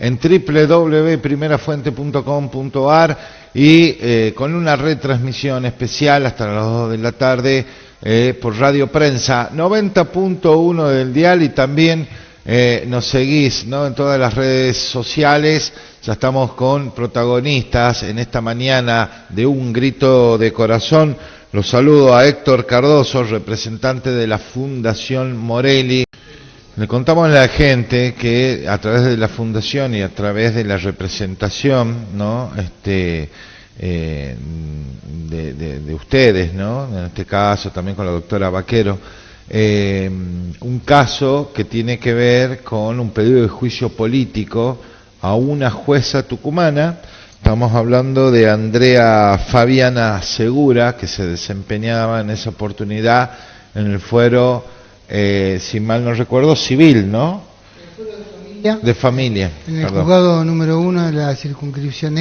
en www.primerafuente.com.ar y con una retransmisión especial hasta las 2 de la tarde por Radio Prensa 90.1 del dial, y también nos seguís, ¿no?, en todas las redes sociales. Ya estamos con protagonistas en esta mañana de Un Grito de Corazón. Los saludo a Héctor Cardoso, representante de la Fundación Morelli. Le contamos a la gente que a través de la fundación y a través de la representación, ¿no?, de ustedes, ¿no?, en este caso también con la doctora Vaquero, un caso que tiene que ver con un pedido de juicio político a una jueza tucumana. Estamos hablando de Andrea Fabiana Segura, que se desempeñaba en esa oportunidad en el fuero, si mal no recuerdo, civil, ¿no? El fuero de familia. De familia. En el juzgado número 1 de la circunscripción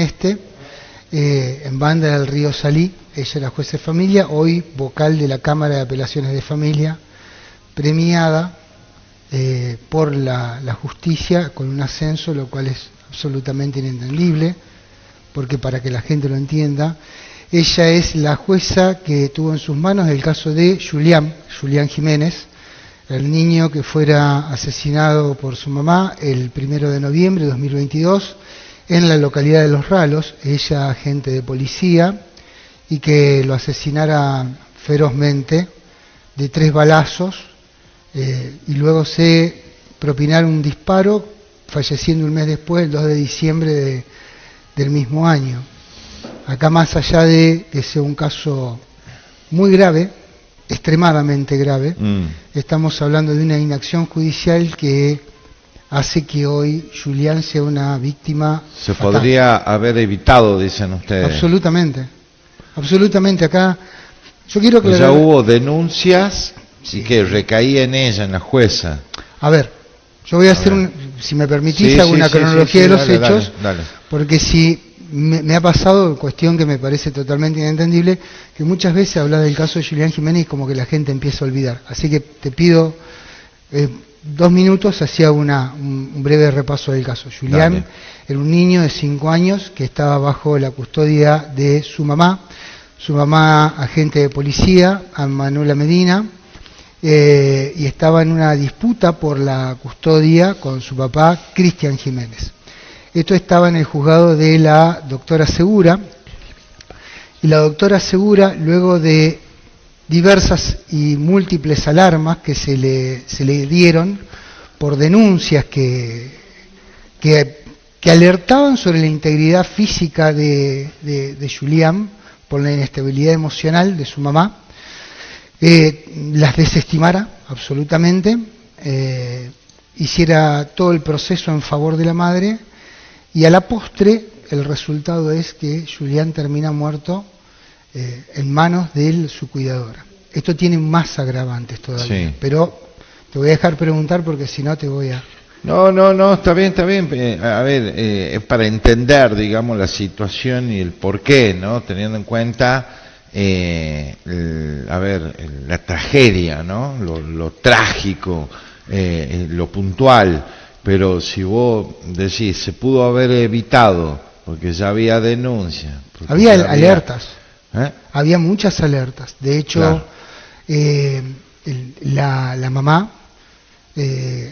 en Banda del Río Salí. Ella era juez de familia, hoy vocal de la Cámara de Apelaciones de Familia, premiada por la justicia con un ascenso, lo cual es absolutamente inentendible, porque para que la gente lo entienda, ella es la jueza que tuvo en sus manos el caso de Julián Jiménez, el niño que fuera asesinado por su mamá el 1 de noviembre de 2022 en la localidad de Los Ralos, ella agente de policía, y que lo asesinara ferozmente de 3 balazos, y luego se propinara un disparo, falleciendo un mes después, el 2 de diciembre del mismo año. Acá, más allá de que sea un caso muy grave, extremadamente grave, estamos hablando de una inacción judicial que hace que hoy Julián sea una víctima Se fatal. podría haber evitado, dicen ustedes. Absolutamente. Acá yo quiero que... Pues ya hubo denuncias, sí, y que recaía en ella, en la jueza. A ver, yo voy a hacer si me permitís, sí, hago una cronología de los hechos, dale. Porque si me ha pasado, cuestión que me parece totalmente inentendible, que muchas veces hablas del caso de Julián Jiménez como que la gente empieza a olvidar. Así que te pido 2 minutos, hacía un breve repaso del caso. Julián era un niño de 5 años que estaba bajo la custodia de su mamá agente de policía, Manuela Medina, y estaba en una disputa por la custodia con su papá, Cristian Jiménez. Esto estaba en el juzgado de la doctora Segura, y la doctora Segura, luego de diversas y múltiples alarmas que se le dieron por denuncias que alertaban sobre la integridad física de Julián, por la inestabilidad emocional de su mamá, las desestimara absolutamente, hiciera todo el proceso en favor de la madre, y a la postre el resultado es que Julián termina muerto en manos de su cuidadora. Esto tiene más agravantes todavía, pero te voy a dejar preguntar porque si no te voy a... No, está bien. A ver, es para entender, digamos, la situación y el porqué, ¿no? Teniendo en cuenta, la tragedia, ¿no? Lo trágico, lo puntual. Pero si vos decís, se pudo haber evitado, porque ya había denuncia. Había alertas, había muchas alertas. De hecho, la mamá,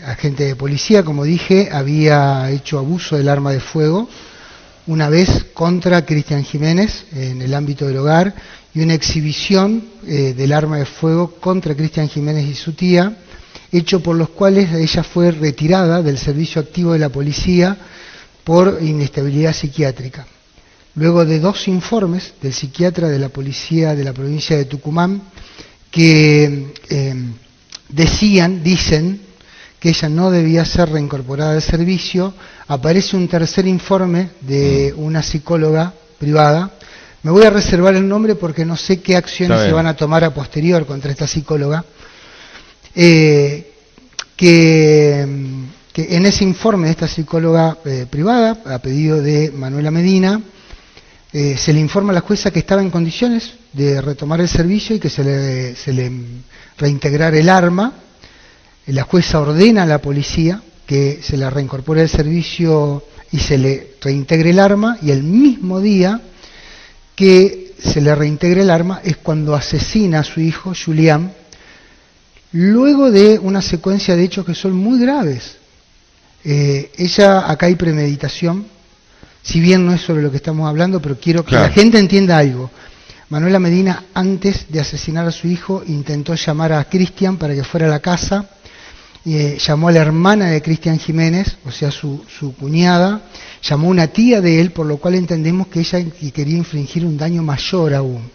agente de policía, como dije, había hecho abuso del arma de fuego una vez contra Cristian Jiménez en el ámbito del hogar, y una exhibición del arma de fuego contra Cristian Jiménez y su tía hecho por los cuales ella fue retirada del servicio activo de la policía por inestabilidad psiquiátrica. Luego de 2 informes del psiquiatra de la policía de la provincia de Tucumán que dicen que ella no debía ser reincorporada al servicio, aparece un tercer informe de una psicóloga privada. Me voy a reservar el nombre porque no sé qué acciones se van a tomar a posterior contra esta psicóloga, que en ese informe de esta psicóloga privada, a pedido de Manuela Medina, se le informa a la jueza que estaba en condiciones de retomar el servicio y que se le reintegrara el arma. La jueza ordena a la policía que se le reincorpore el servicio y se le reintegre el arma, y el mismo día que se le reintegre el arma es cuando asesina a su hijo, Julián, luego de una secuencia de hechos que son muy graves. Acá hay premeditación, si bien no es sobre lo que estamos hablando, pero quiero que la gente entienda algo. Manuela Medina, antes de asesinar a su hijo, intentó llamar a Cristian para que fuera a la casa, llamó a la hermana de Cristian Jiménez, o sea, su cuñada, llamó a una tía de él, por lo cual entendemos que ella quería infligir un daño mayor aún.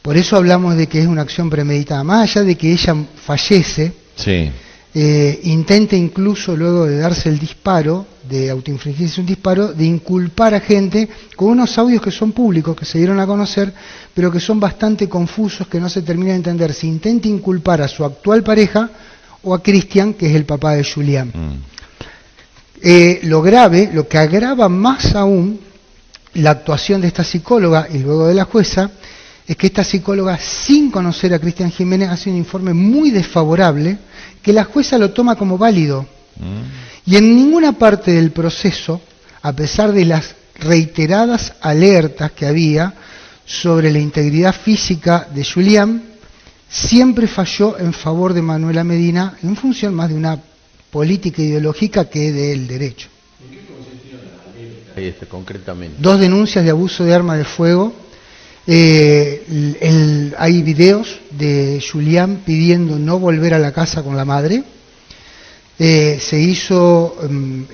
Por eso hablamos de que es una acción premeditada. Más allá de que ella fallece, sí, intenta incluso, luego de darse el disparo, de autoinfligirse un disparo, de inculpar a gente con unos audios que son públicos, que se dieron a conocer, pero que son bastante confusos, que no se termina de entender si intenta inculpar a su actual pareja o a Cristian, que es el papá de Julián. Lo grave, lo que agrava más aún la actuación de esta psicóloga y luego de la jueza, es que esta psicóloga, sin conocer a Cristian Jiménez, hace un informe muy desfavorable, que la jueza lo toma como válido. Y en ninguna parte del proceso, a pesar de las reiteradas alertas que había sobre la integridad física de Julián, siempre falló en favor de Manuela Medina, en función más de una política ideológica que del derecho. ¿En qué consistía la alerta concretamente? 2 denuncias de abuso de arma de fuego. Hay videos de Julián pidiendo no volver a la casa con la madre. Se hizo,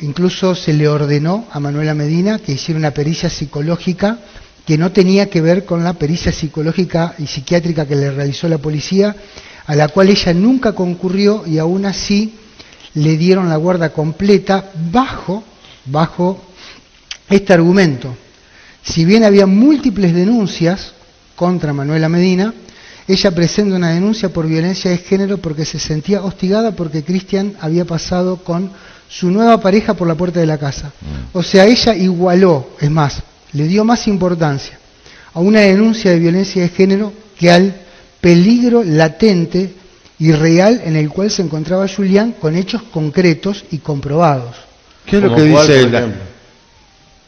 incluso se le ordenó a Manuela Medina que hiciera una pericia psicológica que no tenía que ver con la pericia psicológica y psiquiátrica que le realizó la policía, a la cual ella nunca concurrió, y aún así le dieron la guarda completa bajo este argumento. Si bien había múltiples denuncias contra Manuela Medina, ella presenta una denuncia por violencia de género porque se sentía hostigada porque Cristian había pasado con su nueva pareja por la puerta de la casa. O sea, ella igualó, es más, le dio más importancia a una denuncia de violencia de género que al peligro latente y real en el cual se encontraba Julián, con hechos concretos y comprobados. ¿Qué es lo que dice ella?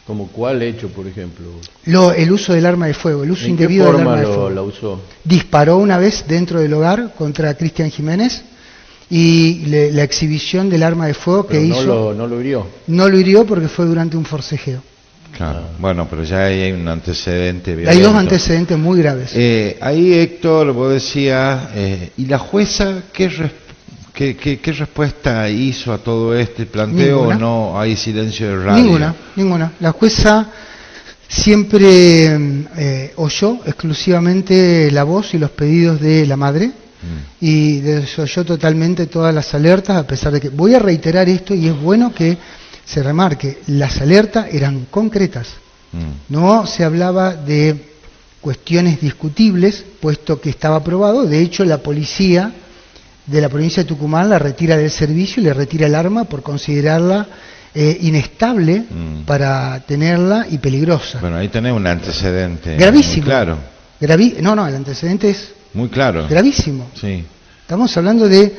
¿Como cuál hecho, por ejemplo? El uso del arma de fuego, el uso indebido del arma de fuego. La usó? Disparó una vez dentro del hogar contra Cristian Jiménez, y la exhibición del arma de fuego que hizo... ¿No lo hirió? No lo hirió porque fue durante un forcejeo. Claro, bueno, pero ya hay un antecedente violento. Hay 2 antecedentes muy graves. Ahí, Héctor, vos decías, ¿y la jueza qué respuesta hizo a todo este planteo? ¿O no hay silencio de radio? Ninguna. La jueza siempre oyó exclusivamente la voz y los pedidos de la madre, y desoyó totalmente todas las alertas, a pesar de que, voy a reiterar esto, y es bueno que se remarque, las alertas eran concretas. No se hablaba de cuestiones discutibles, puesto que estaba probado. De hecho, la policía de la provincia de Tucumán la retira del servicio y le retira el arma por considerarla inestable para tenerla y peligrosa. Bueno, ahí tenés un antecedente gravísimo. Muy claro. No, el antecedente es muy claro. Gravísimo. Sí. Estamos hablando de...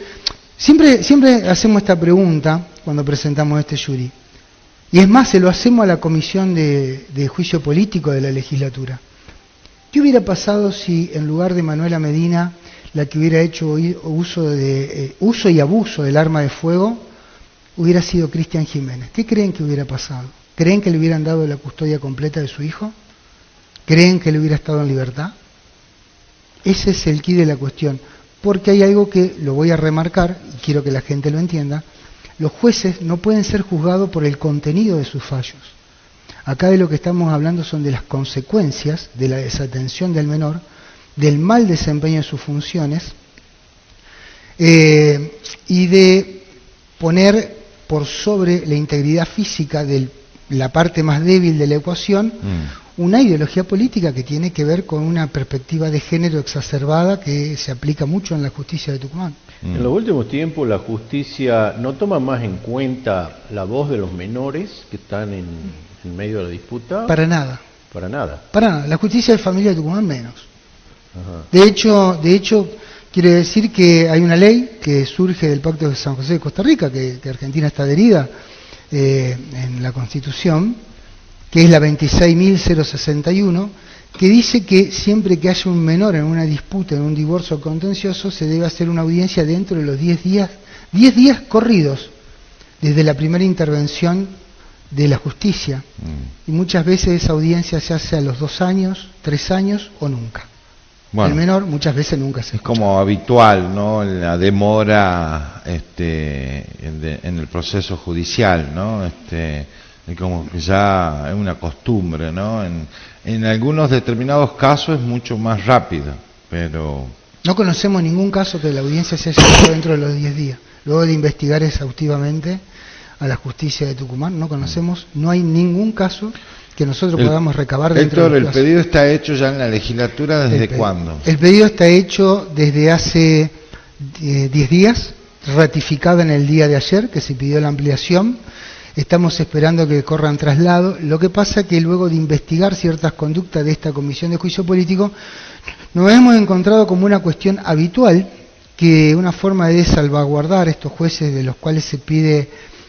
Siempre hacemos esta pregunta cuando presentamos este jury. Y es más, se lo hacemos a la Comisión de Juicio Político de la legislatura. ¿Qué hubiera pasado si en lugar de Manuela Medina, la que hubiera hecho uso y abuso del arma de fuego, hubiera sido Cristian Jiménez? ¿Qué creen que hubiera pasado? ¿Creen que le hubieran dado la custodia completa de su hijo? ¿Creen que le hubiera estado en libertad? Ese es el quid de la cuestión. porque hay algo que lo voy a remarcar, y quiero que la gente lo entienda. Los jueces no pueden ser juzgados por el contenido de sus fallos. Acá de lo que estamos hablando son de las consecuencias de la desatención del menor, del mal desempeño de sus funciones, y de poner por sobre la integridad física de la parte más débil de la ecuación una ideología política que tiene que ver con una perspectiva de género exacerbada que se aplica mucho en la justicia de Tucumán. En los últimos tiempos la justicia no toma más en cuenta la voz de los menores que están en medio de la disputa. Para nada. Para nada. Para nada. La justicia de familia de Tucumán menos. Ajá. De hecho, quiere decir que hay una ley que surge del Pacto de San José de Costa Rica, que Argentina está adherida en la Constitución, que es la 26.061, que dice que siempre que haya un menor en una disputa, en un divorcio contencioso, se debe hacer una audiencia dentro de los 10 días corridos, desde la primera intervención de la justicia. Y muchas veces esa audiencia se hace a los 2 años, 3 años o nunca. Bueno, el menor muchas veces nunca se escucha. Es como habitual, ¿no? La demora en el proceso judicial, ¿no? Es como que ya es una costumbre, ¿no? En algunos determinados casos es mucho más rápido, pero... No conocemos ningún caso que la audiencia se haya hecho dentro de los 10 días. Luego de investigar exhaustivamente a la justicia de Tucumán, no conocemos, no hay ningún caso que nosotros podamos recabar dentro de los plazos. ¿El pedido está hecho ya en la legislatura desde cuándo? El pedido está hecho desde hace 10 días, ratificado en el día de ayer, que se pidió la ampliación. Estamos esperando que corran traslado. Lo que pasa es que luego de investigar ciertas conductas de esta Comisión de Juicio Político, nos hemos encontrado como una cuestión habitual, que una forma de salvaguardar estos jueces de los cuales se pide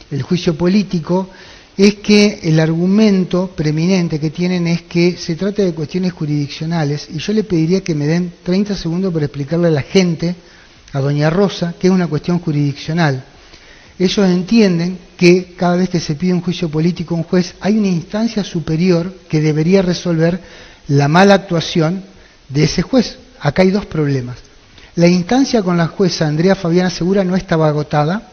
el juicio político, es que el argumento preeminente que tienen es que se trata de cuestiones jurisdiccionales, y yo le pediría que me den 30 segundos para explicarle a la gente, a doña Rosa, que es una cuestión jurisdiccional. Ellos entienden que cada vez que se pide un juicio político a un juez, hay una instancia superior que debería resolver la mala actuación de ese juez. Acá hay 2 problemas. La instancia con la jueza Andrea Fabiana Segura no estaba agotada,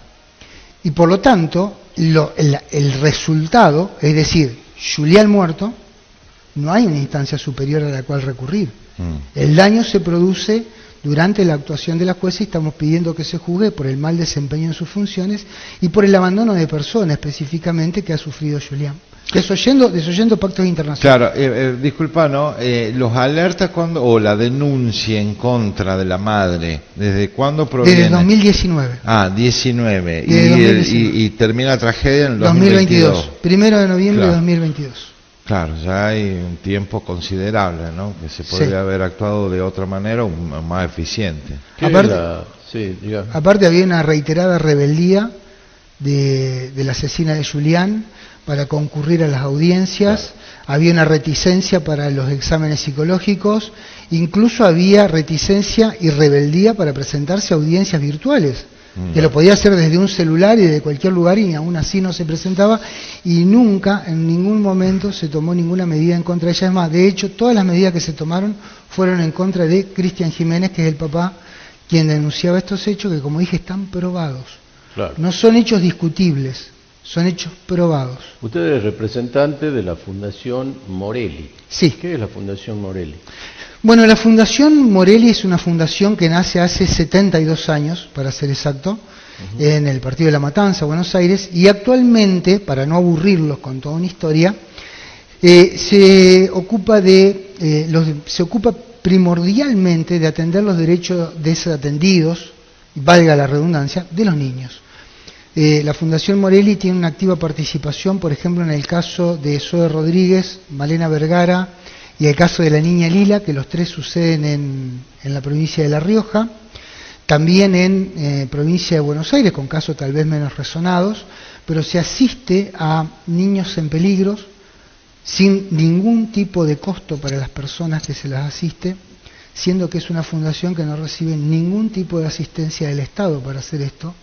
y por lo tanto el resultado, es decir, Julián muerto, no hay una instancia superior a la cual recurrir. El daño se produce durante la actuación de la jueza, y estamos pidiendo que se juzgue por el mal desempeño en sus funciones y por el abandono de persona específicamente que ha sufrido Julián, desoyendo pactos internacionales. Claro, disculpa, ¿no? Los alertas o la denuncia en contra de la madre, ¿desde cuándo proviene? Desde 2019. 19. Y termina la tragedia en el 2022. 1 de noviembre de 2022. Claro, ya hay un tiempo considerable, ¿no? Que se podría haber actuado de otra manera o más eficiente. Aparte había una reiterada rebeldía de la asesina de Julián para concurrir a las audiencias, había una reticencia para los exámenes psicológicos, incluso había reticencia y rebeldía para presentarse a audiencias virtuales, que lo podía hacer desde un celular y de cualquier lugar, y aún así no se presentaba, y nunca, en ningún momento, se tomó ninguna medida en contra de ella. Es más, de hecho, todas las medidas que se tomaron fueron en contra de Cristian Jiménez, que es el papá quien denunciaba estos hechos, que como dije, están probados. Claro. No son hechos discutibles, son hechos probados. Usted es representante de la Fundación Morelli. Sí. ¿Qué es la Fundación Morelli? Bueno, la Fundación Morelli es una fundación que nace hace 72 años, para ser exacto, en el Partido de la Matanza, Buenos Aires, y actualmente, para no aburrirlos con toda una historia, se ocupa primordialmente de atender los derechos desatendidos, valga la redundancia, de los niños. La Fundación Morelli tiene una activa participación, por ejemplo, en el caso de Zoe Rodríguez, Malena Vergara y el caso de la niña Lila, que los 3 suceden en la provincia de La Rioja, también en provincia de Buenos Aires, con casos tal vez menos resonados, pero se asiste a niños en peligro sin ningún tipo de costo para las personas que se las asiste, siendo que es una fundación que no recibe ningún tipo de asistencia del Estado para hacer esto,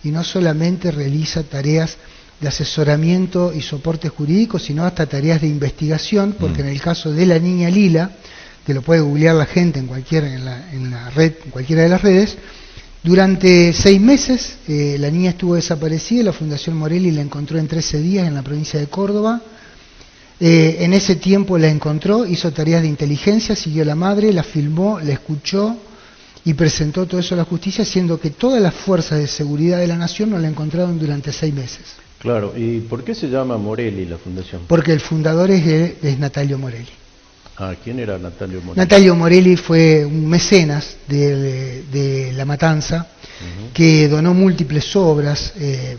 y no solamente realiza tareas de asesoramiento y soporte jurídico, sino hasta tareas de investigación, porque en el caso de la niña Lila, que lo puede googlear la gente en la red, en cualquiera de las redes. Durante 6 meses la niña estuvo desaparecida y la Fundación Morelli la encontró en 13 días en la provincia de Córdoba. En ese tiempo la encontró, hizo tareas de inteligencia, siguió a la madre, la filmó, la escuchó y presentó todo eso a la justicia, siendo que todas las fuerzas de seguridad de la nación no la encontraron durante 6 meses. Claro, ¿y por qué se llama Morelli la fundación? Porque el fundador es Natalio Morelli. Ah, ¿quién era Natalio Morelli? Natalio Morelli fue un mecenas de La Matanza, que donó múltiples obras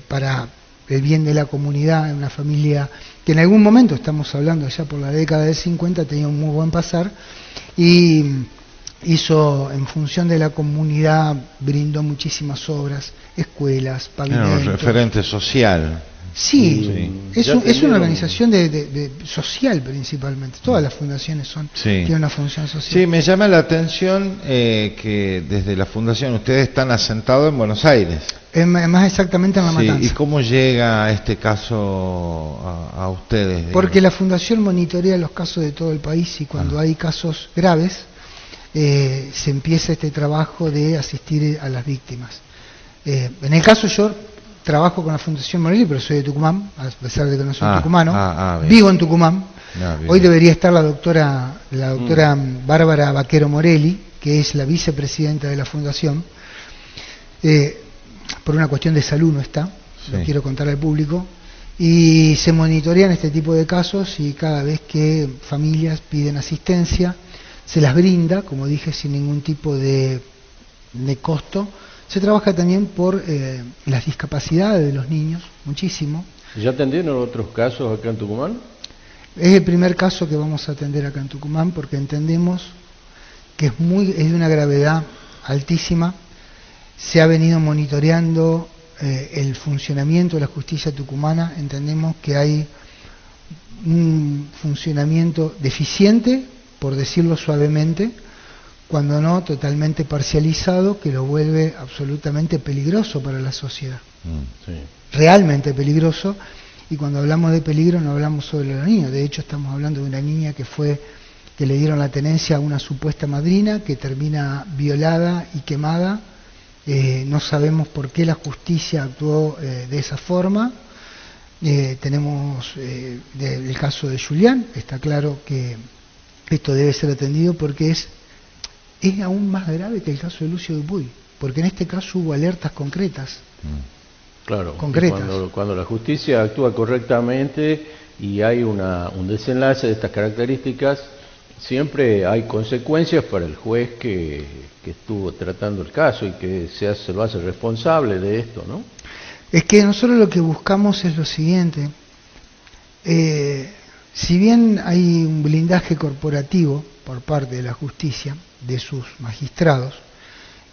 para el bien de la comunidad, una familia que en algún momento, estamos hablando ya por la década del 50, tenía un muy buen pasar, y hizo, en función de la comunidad, brindó muchísimas obras, escuelas, pavimentos. Un referente social. Sí, es una organización social principalmente. Todas las fundaciones tienen una función social. Sí, me llama la atención que desde la fundación ustedes están asentados en Buenos Aires. Más exactamente en La Matanza. ¿Y cómo llega este caso a ustedes? Digamos? Porque la fundación monitorea los casos de todo el país y cuando hay casos graves se empieza este trabajo de asistir a las víctimas. En el caso yo trabajo con la Fundación Morelli, pero soy de Tucumán, a pesar de que no soy tucumano. Vivo en Tucumán. Hoy debería estar la doctora Bárbara Vaquero Morelli, que es la vicepresidenta de la Fundación. Por una cuestión de salud no está, lo quiero contar al público. Y se monitorean este tipo de casos y cada vez que familias piden asistencia, se las brinda, como dije, sin ningún tipo de costo. Se trabaja también por las discapacidades de los niños, muchísimo. ¿Ya atendieron otros casos acá en Tucumán? Es el primer caso que vamos a atender acá en Tucumán porque entendemos que es de una gravedad altísima. Se ha venido monitoreando el funcionamiento de la justicia tucumana. Entendemos que hay un funcionamiento deficiente, por decirlo suavemente, cuando no totalmente parcializado, que lo vuelve absolutamente peligroso para la sociedad. Realmente peligroso, y cuando hablamos de peligro no hablamos sobre los niños. De hecho estamos hablando de una niña que le dieron la tenencia a una supuesta madrina, que termina violada y quemada. No sabemos por qué la justicia actuó de esa forma. Tenemos el caso de Julián. Está claro que esto debe ser atendido porque es aún más grave que el caso de Lucio Dupuy, porque en este caso hubo alertas concretas. Claro, cuando la justicia actúa correctamente y hay un desenlace de estas características, siempre hay consecuencias para el juez que estuvo tratando el caso y que se lo hace responsable de esto, ¿no? Es que nosotros lo que buscamos es lo siguiente. Si bien hay un blindaje corporativo por parte de la justicia, de sus magistrados,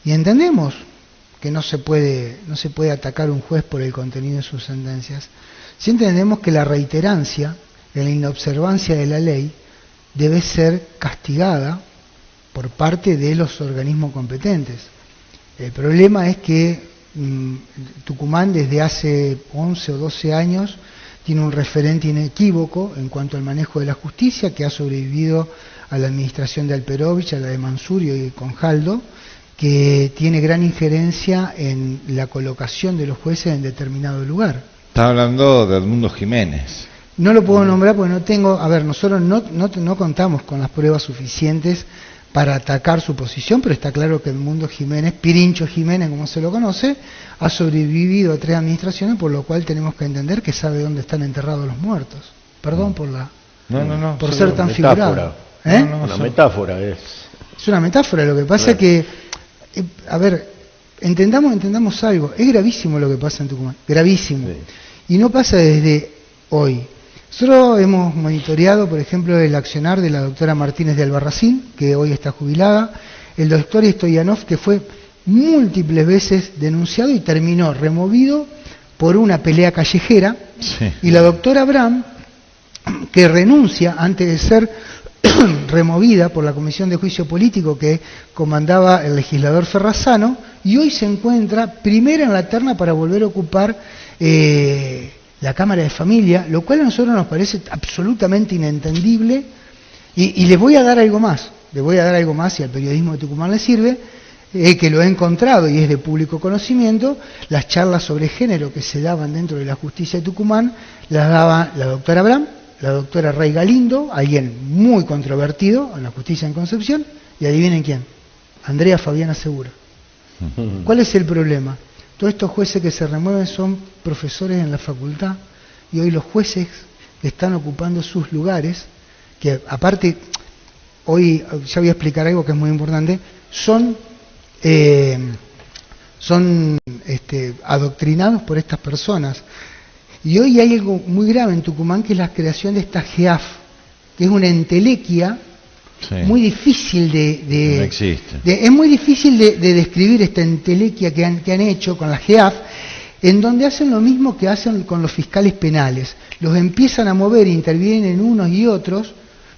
y entendemos que no se puede atacar a un juez por el contenido de sus sentencias, sí entendemos que la reiterancia en la inobservancia de la ley debe ser castigada por parte de los organismos competentes. El problema es que Tucumán desde hace 11 o 12 años tiene un referente inequívoco en cuanto al manejo de la justicia, que ha sobrevivido a la administración de Alperovich, a la de Mansurio y Conjaldo, que tiene gran injerencia en la colocación de los jueces en determinado lugar. Está hablando de Edmundo Jiménez. No lo puedo nombrar porque no tengo... A ver, nosotros no contamos con las pruebas suficientes para atacar su posición, pero está claro que Edmundo Jiménez, Pirincho Jiménez, como se lo conoce, ha sobrevivido a 3 administraciones, por lo cual tenemos que entender que sabe dónde están enterrados los muertos. Perdón por por ser tan figurado. Una metáfora es. Es una metáfora, lo que pasa es que, a ver, entendamos algo, es gravísimo lo que pasa en Tucumán, gravísimo. Y no pasa desde hoy. Nosotros hemos monitoreado, por ejemplo, el accionar de la doctora Martínez de Albarracín, que hoy está jubilada, el doctor Stoyanov, que fue múltiples veces denunciado y terminó removido por una pelea callejera, y la doctora Abraham, que renuncia antes de ser removida por la Comisión de Juicio Político que comandaba el legislador Ferrazano, y hoy se encuentra primera en la terna para volver a ocupar la Cámara de Familia, lo cual a nosotros nos parece absolutamente inentendible. Y les voy a dar algo más. le voy a dar algo más si al periodismo de Tucumán le sirve, que lo he encontrado y es de público conocimiento, las charlas sobre género que se daban dentro de la justicia de Tucumán, las daba la doctora Abraham, la doctora Rey Galindo, alguien muy controvertido en la justicia en Concepción, y adivinen quién, Andrea Fabiana Segura. ¿Cuál es el problema? Todos estos jueces que se remueven son profesores en la facultad, y hoy los jueces están ocupando sus lugares, que aparte, hoy ya voy a explicar algo que es muy importante, son adoctrinados por estas personas. Y hoy hay algo muy grave en Tucumán, que es la creación de esta GEAF, que es una entelequia muy difícil no existe. Es muy difícil de describir esta entelequia que han hecho con la GEAF, en donde hacen lo mismo que hacen con los fiscales penales. Los empiezan a mover, intervienen unos y otros,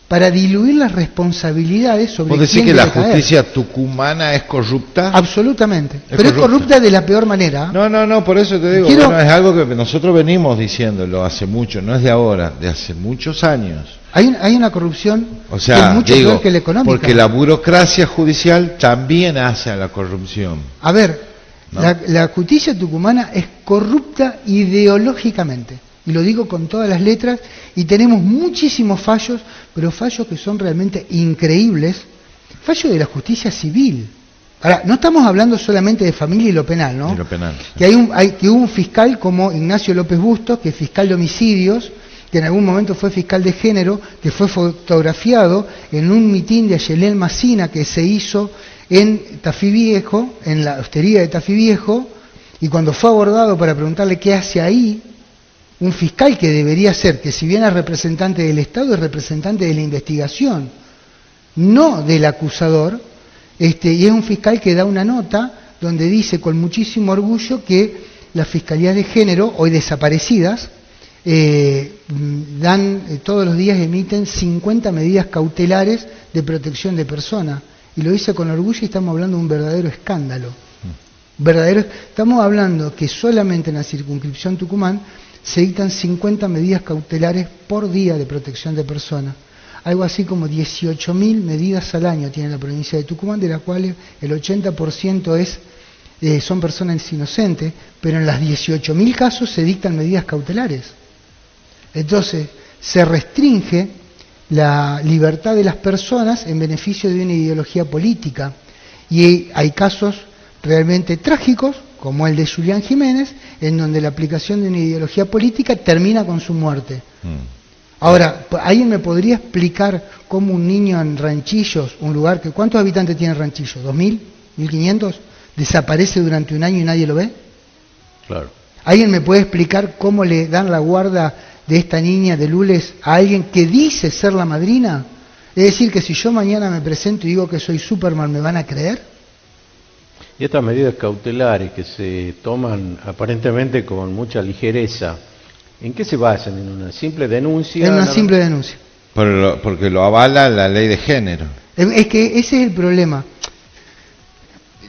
para diluir las responsabilidades sobre ¿Vos decís que la justicia tucumana es corrupta? Absolutamente. Pero es corrupta de la peor manera. No, por eso te digo, bueno, es algo que nosotros venimos diciéndolo hace mucho, no es de ahora, de hace muchos años. Hay una corrupción, o sea, que es mucho peor que la económica. Porque la burocracia judicial también hace a la corrupción. A ver, ¿no? La justicia tucumana es corrupta ideológicamente. Y lo digo con todas las letras, y tenemos muchísimos fallos, pero fallos que son realmente increíbles, fallos de la justicia civil. Ahora, no estamos hablando solamente de familia y lo penal, ¿no? Y lo penal. Que hubo un fiscal como Ignacio López Bustos, que es fiscal de homicidios, que en algún momento fue fiscal de género, que fue fotografiado en un mitin de Ayelel Macina que se hizo en Tafí Viejo, en la hostería de Tafí Viejo, y cuando fue abordado para preguntarle qué hace ahí, un fiscal que debería ser, que si bien es representante del Estado, es representante de la investigación, no del acusador, y es un fiscal que da una nota donde dice con muchísimo orgullo que las fiscalías de género, hoy desaparecidas, todos los días emiten 50 medidas cautelares de protección de personas, y lo dice con orgullo, y estamos hablando de un verdadero escándalo. Estamos hablando que solamente en la circunscripción Tucumán se dictan 50 medidas cautelares por día de protección de personas. Algo así como 18.000 medidas al año tiene la provincia de Tucumán, de las cuales el 80% son personas inocentes, pero en las 18.000 casos se dictan medidas cautelares. Entonces, se restringe la libertad de las personas en beneficio de una ideología política. Y hay casos realmente trágicos, como el de Julián Jiménez, en donde la aplicación de una ideología política termina con su muerte. Ahora, ¿alguien me podría explicar cómo un niño en Ranchillos, un lugar que... ¿Cuántos habitantes tiene Ranchillos? ¿2.000? ¿1.500? ¿Desaparece durante un año y nadie lo ve? Claro. ¿Alguien me puede explicar cómo le dan la guarda de esta niña de Lules a alguien que dice ser la madrina? Es decir, que si yo mañana me presento y digo que soy Superman, ¿me van a creer? Y estas medidas cautelares que se toman aparentemente con mucha ligereza, ¿en qué se basan? ¿En una simple denuncia? En una simple denuncia. Porque lo avala la ley de género. Es que ese es el problema.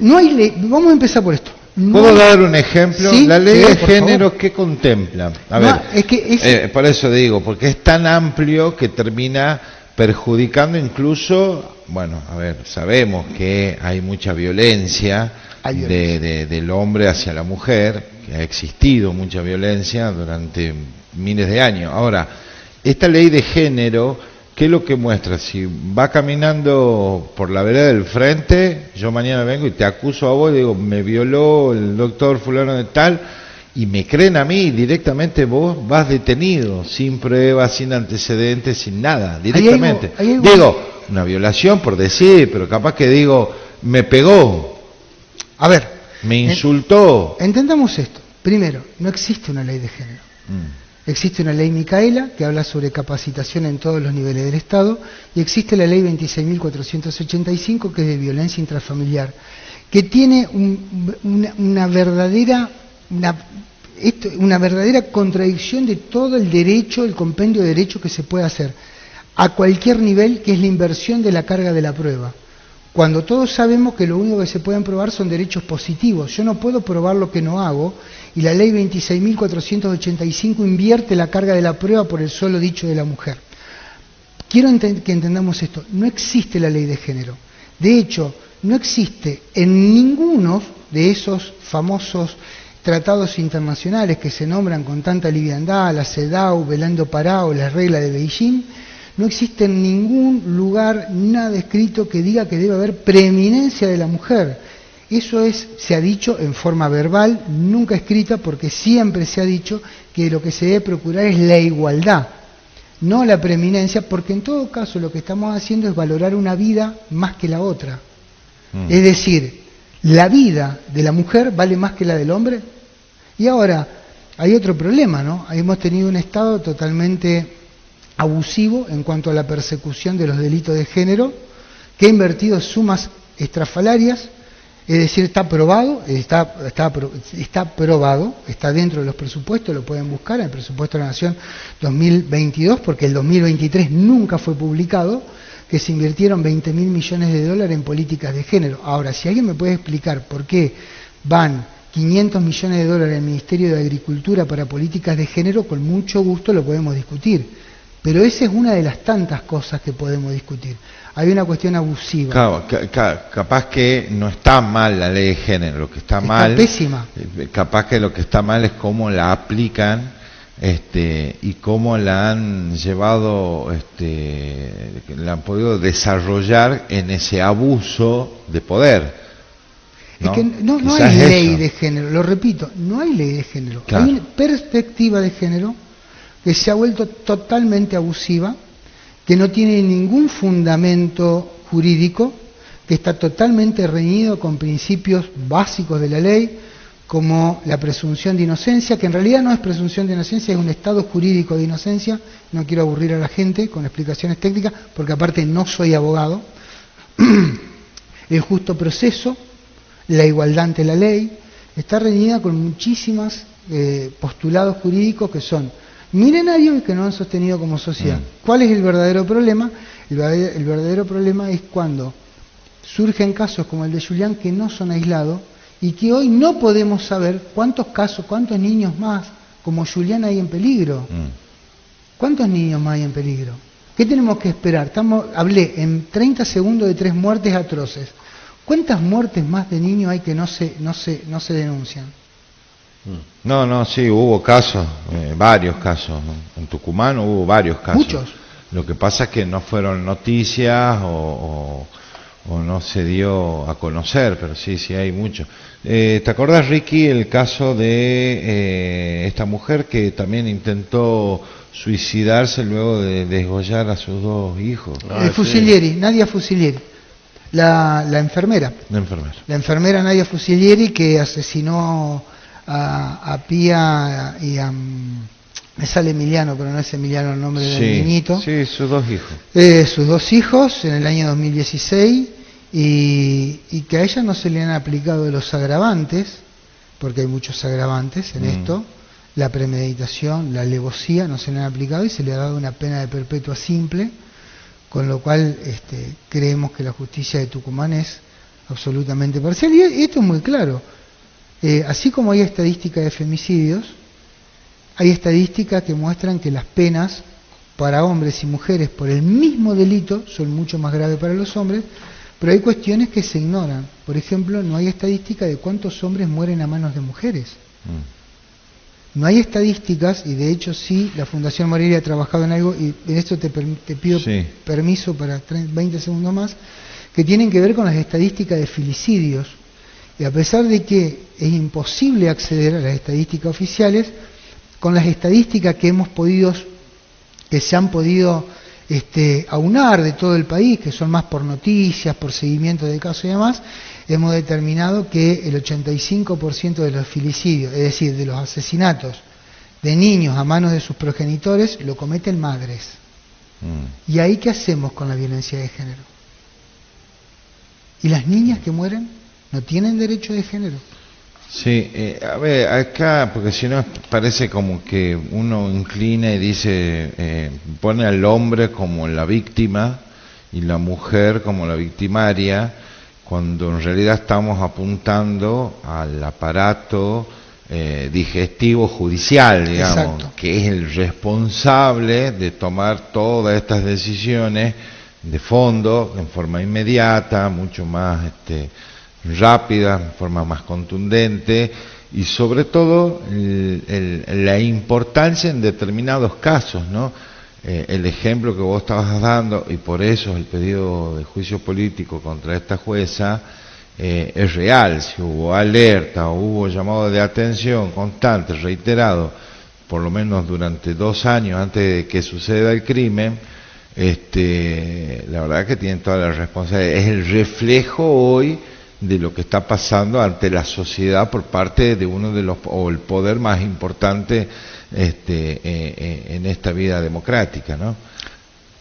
No hay ley. Vamos a empezar por esto. ¿Puedo dar un ejemplo? ¿Sí? La ley de género, favor. ¿qué contempla? Por eso digo, porque es tan amplio que termina perjudicando incluso, bueno, sabemos que hay mucha violencia del hombre hacia la mujer, que ha existido mucha violencia durante miles de años. Ahora, esta ley de género, ¿qué es lo que muestra? Si va caminando por la vereda del frente, yo mañana vengo y te acuso a vos y digo, me violó el doctor fulano de tal, y me creen a mí, directamente vos vas detenido, sin pruebas, sin antecedentes, sin nada, directamente. Digo, una violación por decir, pero capaz que digo, me pegó, me insultó. Entendamos esto. Primero, no existe una ley de género. Existe una ley Micaela que habla sobre capacitación en todos los niveles del Estado, y existe la ley 26.485 que es de violencia intrafamiliar, que tiene una verdadera contradicción de todo el derecho, el compendio de derecho que se puede hacer a cualquier nivel, que es la inversión de la carga de la prueba. Cuando todos sabemos que lo único que se pueden probar son derechos positivos. Yo no puedo probar lo que no hago, y la ley 26.485 invierte la carga de la prueba por el solo dicho de la mujer. quiero que entendamos esto, no existe la ley de género. De hecho, no existe en ninguno de esos famosos tratados internacionales que se nombran con tanta liviandad, la CEDAW, Belendo Pará o las reglas de Beijing, no existe en ningún lugar nada escrito que diga que debe haber preeminencia de la mujer. Eso se ha dicho en forma verbal, nunca escrita, porque siempre se ha dicho que lo que se debe procurar es la igualdad, no la preeminencia, porque en todo caso lo que estamos haciendo es valorar una vida más que la otra. Es decir, ¿la vida de la mujer vale más que la del hombre? Y ahora, hay otro problema, ¿no? Hemos tenido un Estado totalmente abusivo en cuanto a la persecución de los delitos de género, que ha invertido sumas estrafalarias, es decir, está probado, está probado, está dentro de los presupuestos, lo pueden buscar en el presupuesto de la Nación 2022, porque el 2023 nunca fue publicado, que se invirtieron 20.000 millones de dólares en políticas de género. Ahora, si alguien me puede explicar por qué van 500 millones de dólares en el Ministerio de Agricultura para políticas de género, con mucho gusto lo podemos discutir. Pero esa es una de las tantas cosas que podemos discutir. Hay una cuestión abusiva. Claro, capaz que no está mal la ley de género, lo que está mal... Está pésima. Capaz que lo que está mal es cómo la aplican y cómo la han llevado, la han podido desarrollar en ese abuso de poder. ¿No? Es que no hay ley de género, lo repito, no hay ley de género. Claro. Hay una perspectiva de género que se ha vuelto totalmente abusiva, que no tiene ningún fundamento jurídico, que está totalmente reñido con principios básicos de la ley, como la presunción de inocencia, que en realidad no es presunción de inocencia, es un estado jurídico de inocencia. No quiero aburrir a la gente con explicaciones técnicas, porque aparte no soy abogado. El justo proceso, la igualdad ante la ley, está reñida con muchísimos postulados jurídicos que son milenarios y que no han sostenido como sociedad. ¿Cuál es el verdadero problema? El verdadero problema es cuando surgen casos como el de Julián, que no son aislados y que hoy no podemos saber cuántos casos, cuántos niños más como Julián hay en peligro. ¿Cuántos niños más hay en peligro? ¿Qué tenemos que esperar? Hablé en 30 segundos de 3 muertes atroces. ¿Cuántas muertes más de niños hay que no se denuncian? No, sí, hubo casos, varios casos. En Tucumán hubo varios casos. Muchos. Lo que pasa es que no fueron noticias o no se dio a conocer, pero sí hay muchos. ¿Te acordás, Ricky, el caso de esta mujer que también intentó suicidarse luego de desgollar a sus 2 hijos? Fucilieri, sí. Nadia Fucilieri. La enfermera. La enfermera Nadia Fucilieri, que asesinó a Pía y a... Me sale Emiliano, pero no es Emiliano el nombre del niñito. Sí, sus 2 hijos. Sus 2 hijos en el año 2016, y que a ella no se le han aplicado los agravantes, porque hay muchos agravantes en esto, la premeditación, la alevosía, no se le han aplicado y se le ha dado una pena de perpetua simple, con lo cual creemos que la justicia de Tucumán es absolutamente parcial. Y esto es muy claro. Así como hay estadísticas de femicidios, hay estadísticas que muestran que las penas para hombres y mujeres por el mismo delito son mucho más graves para los hombres, pero hay cuestiones que se ignoran. Por ejemplo, no hay estadística de cuántos hombres mueren a manos de mujeres. No hay estadísticas, y de hecho sí, la Fundación Morelia ha trabajado en algo, y en esto te pido permiso para 20 segundos más, que tienen que ver con las estadísticas de filicidios. Y a pesar de que es imposible acceder a las estadísticas oficiales, con las estadísticas que se han podido aunar de todo el país, que son más por noticias, por seguimiento de casos y demás, hemos determinado que el 85% de los filicidios, es decir, de los asesinatos de niños a manos de sus progenitores, lo cometen madres. ¿Y ahí qué hacemos con la violencia de género? ¿Y las niñas que mueren no tienen derecho de género? Sí, a ver, acá, porque si no parece como que uno inclina y dice, pone al hombre como la víctima y la mujer como la victimaria, cuando en realidad estamos apuntando al aparato digestivo judicial, digamos, exacto, que es el responsable de tomar todas estas decisiones de fondo en forma inmediata, mucho más rápida, en forma más contundente, y sobre todo la importancia en determinados casos, ¿no? El ejemplo que vos estabas dando, y por eso el pedido de juicio político contra esta jueza, es real. Si hubo alerta o hubo llamado de atención constante, reiterado, por lo menos durante 2 años antes de que suceda el crimen, la verdad que tienen toda la responsabilidad. Es el reflejo hoy de lo que está pasando ante la sociedad por parte de uno de los, o el poder más importante en esta vida democrática, ¿no?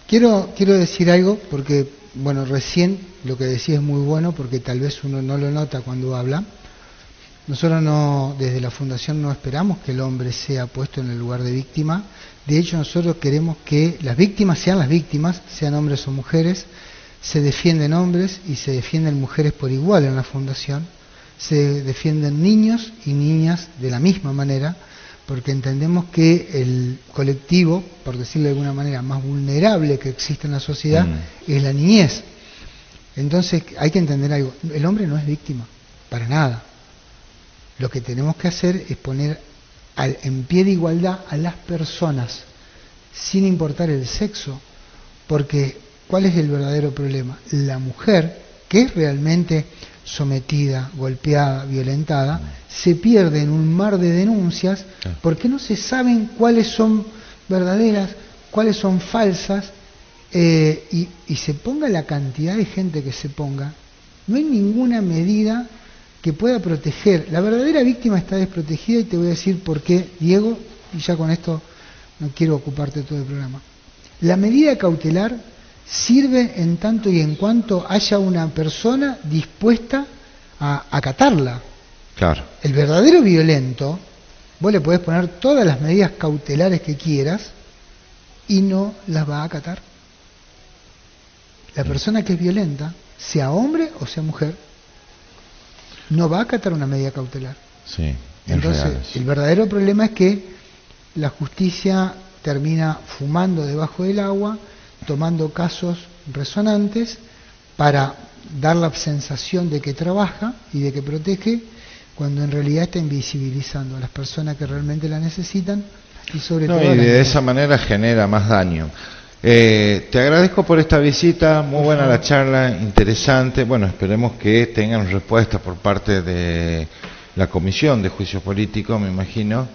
Quiero decir algo porque, bueno, recién lo que decía es muy bueno porque tal vez uno no lo nota cuando habla. Nosotros no, desde la Fundación no esperamos que el hombre sea puesto en el lugar de víctima. De hecho, nosotros queremos que las víctimas, sean hombres o mujeres. Se defienden hombres y se defienden mujeres por igual en la Fundación. Se defienden niños y niñas de la misma manera, porque entendemos que el colectivo, por decirlo de alguna manera, más vulnerable que existe en la sociedad es la niñez. Entonces hay que entender algo, el hombre no es víctima, para nada. Lo que tenemos que hacer es poner en pie de igualdad a las personas, sin importar el sexo, porque ¿cuál es el verdadero problema? La mujer, que es realmente sometida, golpeada, violentada, se pierde en un mar de denuncias porque no se saben cuáles son verdaderas, cuáles son falsas, y se ponga la cantidad de gente que se ponga, no hay ninguna medida que pueda proteger. La verdadera víctima está desprotegida y te voy a decir por qué, Diego, y ya con esto no quiero ocuparte todo el programa. La medida cautelar sirve en tanto y en cuanto haya una persona dispuesta a acatarla. Claro. El verdadero violento, vos le podés poner todas las medidas cautelares que quieras y no las va a acatar. La persona que es violenta, sea hombre o sea mujer, no va a acatar una medida cautelar. Sí, entonces, el verdadero problema es que la justicia termina fumando debajo del agua, tomando casos resonantes para dar la sensación de que trabaja y de que protege, cuando en realidad está invisibilizando a las personas que realmente la necesitan y sobre todo... Y de esa manera genera más daño. Te agradezco por esta visita, muy buena la charla, interesante. Bueno, esperemos que tengan respuesta por parte de la Comisión de Juicio Político, me imagino,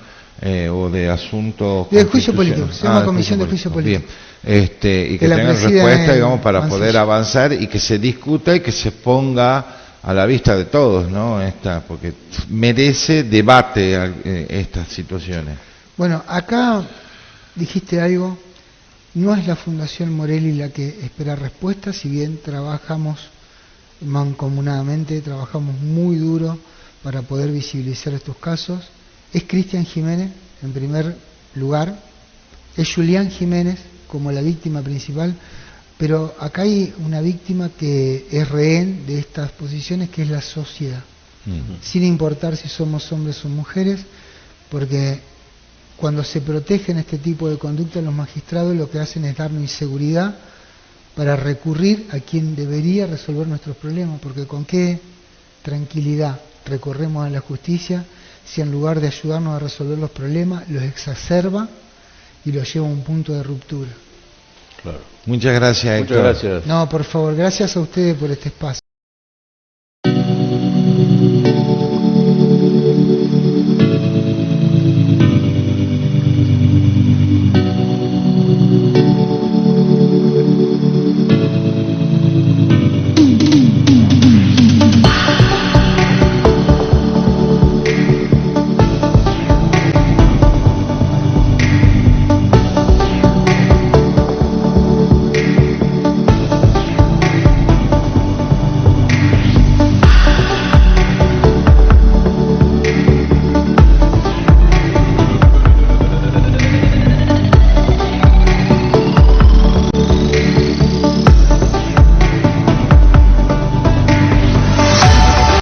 o de Asuntos... De Juicio Político, se llama Comisión de Juicio Político. Bien. Y que tengan respuesta, digamos, para poder avanzar y que se discuta y que se ponga a la vista de todos, ¿no? Porque merece debate estas situaciones. Bueno, acá dijiste algo, no es la Fundación Morelli la que espera respuestas, si bien trabajamos mancomunadamente, trabajamos muy duro para poder visibilizar estos casos. Es Cristian Jiménez, en primer lugar, es Julián Jiménez como la víctima principal, pero acá hay una víctima que es rehén de estas posiciones, que es la sociedad, sin importar si somos hombres o mujeres, porque cuando se protegen este tipo de conductas, los magistrados lo que hacen es darnos inseguridad para recurrir a quien debería resolver nuestros problemas, porque con qué tranquilidad recorremos a la justicia si en lugar de ayudarnos a resolver los problemas, los exacerba y los lleva a un punto de ruptura. Claro. Muchas gracias, Héctor. Muchas gracias. No, por favor, gracias a ustedes por este espacio.